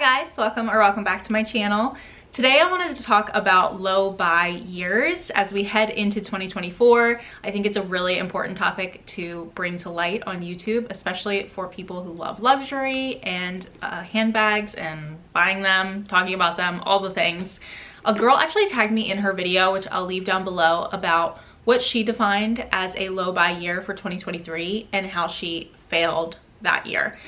Hi guys, welcome back to my channel. Today I wanted to talk about low buy years as we head into 2024. I think it's a really important topic to bring to light on YouTube, especially for people who love luxury and handbags and buying them, talking about them, all the things. A girl actually tagged me in her video, which I'll leave down below, about what she defined as a low buy year for 2023 and how she failed that year.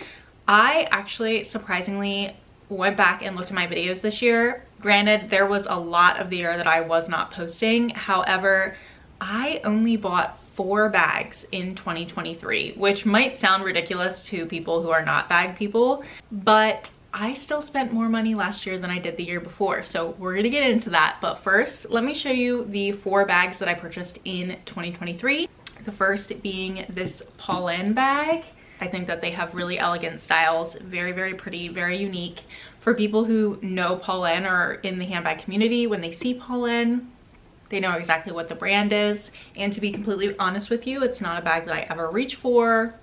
I actually surprisingly went back and looked at my videos this year. Granted, there was a lot of the year that I was not posting. However, I only bought 4 bags in 2023, which might sound ridiculous to people who are not bag people, but I still spent more money last year than I did the year before. So we're gonna get into that. But first, let me show you the 4 bags that I purchased in 2023. The first being this Pauline bag. I think that they have really elegant styles, very, very pretty, very unique. For people who know Pauline or are in the handbag community, when they see Pauline, they know exactly what the brand is. And to be completely honest with you, it's not a bag that I ever reach for.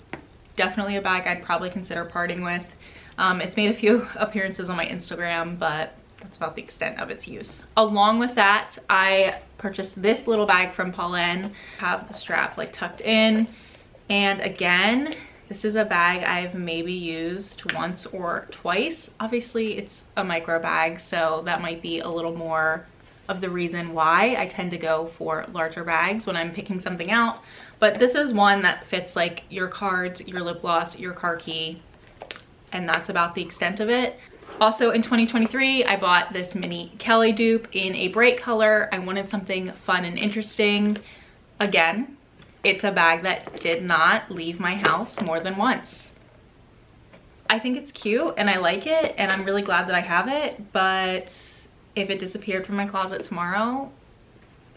Definitely a bag I'd probably consider parting with. It's made a few appearances on my Instagram, but that's about the extent of its use. Along with that, I purchased this little bag from Pauline. Have the strap like tucked in. And again, this is a bag I've maybe used once or twice. Obviously, it's a micro bag, so that might be a little more of the reason why I tend to go for larger bags when I'm picking something out. But this is one that fits like your cards, your lip gloss, your car key, and that's about the extent of it. Also in 2023, I bought this mini Kelly dupe in a bright color. I wanted something fun and interesting. Again, it's a bag that did not leave my house more than once. I think it's cute and I like it and I'm really glad that I have it, but if it disappeared from my closet tomorrow,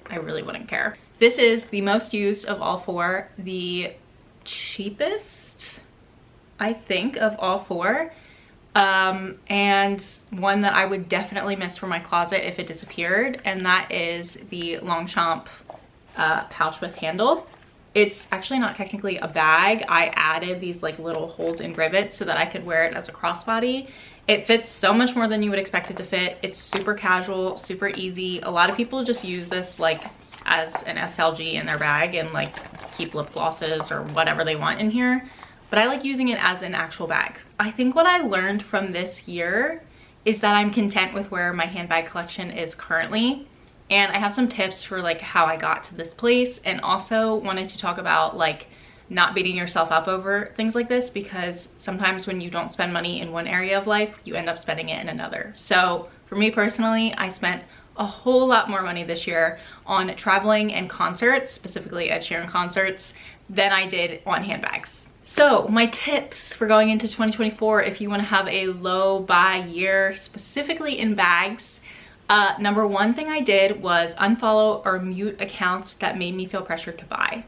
I really wouldn't care. This is the most used of all 4, the cheapest, I think, of all 4, and one that I would definitely miss from my closet if it disappeared, and that is the Longchamp pouch with handle. It's actually not technically a bag. I added these like little holes in rivets so that I could wear it as a crossbody. It fits so much more than you would expect it to fit. It's super casual, super easy. A lot of people just use this like as an SLG in their bag and like keep lip glosses or whatever they want in here. But I like using it as an actual bag. I think what I learned from this year is that I'm content with where my handbag collection is currently. And I have some tips for like how I got to this place, and also wanted to talk about like not beating yourself up over things like this, because sometimes when you don't spend money in one area of life, you end up spending it in another. So for me personally, I spent a whole lot more money this year on traveling and concerts, specifically Ed Sheeran concerts, than I did on handbags. So my tips for going into 2024, if you want to have a low buy year, specifically in bags, number 1 thing I did was unfollow or mute accounts that made me feel pressured to buy.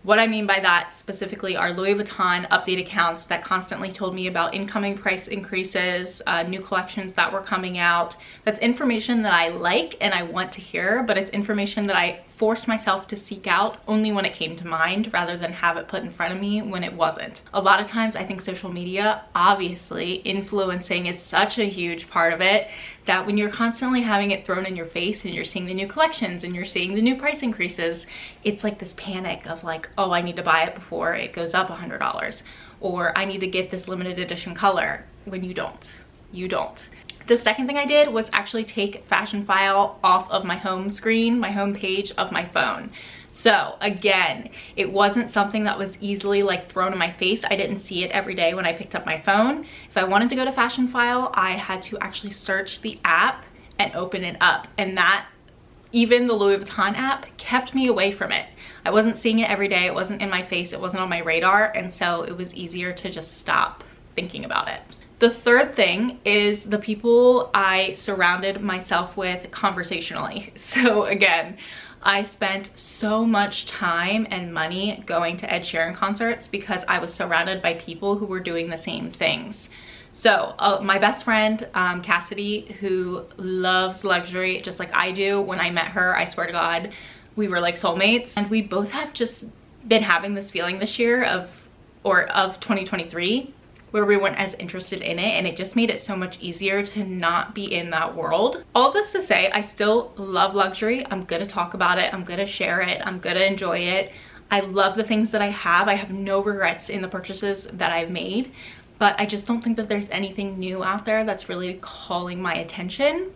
What I mean by that specifically are Louis Vuitton update accounts that constantly told me about incoming price increases, new collections that were coming out. That's information that I like and I want to hear, but it's information that I forced myself to seek out only when it came to mind rather than have it put in front of me when it wasn't. A lot of times I think social media, obviously influencing is such a huge part of it, that when you're constantly having it thrown in your face and you're seeing the new collections and you're seeing the new price increases, it's like this panic of like, oh, I need to buy it before it goes up $100, or I need to get this limited edition color, when you don't. You don't. The second thing I did was actually take Fashion File off of my home screen, my home page of my phone. So again, it wasn't something that was easily like thrown in my face. I didn't see it every day when I picked up my phone. If I wanted to go to Fashion File, I had to actually search the app and open it up. And that, even the Louis Vuitton app, kept me away from it. I wasn't seeing it every day. It wasn't in my face. It wasn't on my radar. And so it was easier to just stop thinking about it. The third thing is the people I surrounded myself with conversationally. So again, I spent so much time and money going to Ed Sheeran concerts because I was surrounded by people who were doing the same things. So my best friend, Cassidy, who loves luxury just like I do, when I met her, I swear to God, we were like soulmates. And we both have just been having this feeling this year of 2023 where we weren't as interested in it, and it just made it so much easier to not be in that world. All this to say, I still love luxury. I'm gonna talk about it, I'm gonna share it, I'm gonna enjoy it. I love the things that I have no regrets in the purchases that I've made, but I just don't think that there's anything new out there that's really calling my attention.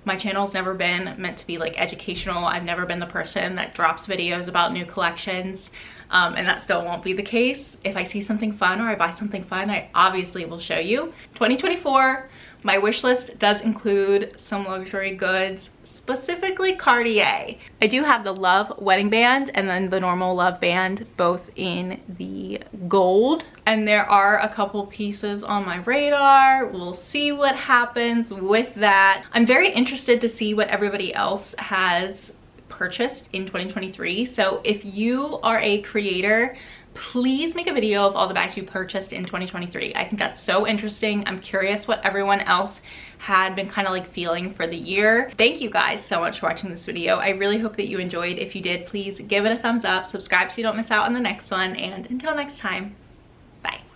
My channel's never been meant to be like educational. I've never been the person that drops videos about new collections, and that still won't be the case. If I see something fun or I buy something fun, I obviously will show you. 2024, my wish list does include some luxury goods, specifically Cartier. I do have the Love wedding band and then the normal Love band, both in the gold. And there are a couple pieces on my radar. We'll see what happens with that. I'm very interested to see what everybody else has purchased in 2023. So if you are a creator, please make a video of all the bags you purchased in 2023. I think that's so interesting. I'm curious what everyone else had been kind of like feeling for the year. Thank you guys so much for watching this video. I really hope that you enjoyed. If you did, please give it a thumbs up, subscribe so you don't miss out on the next one, and until next time.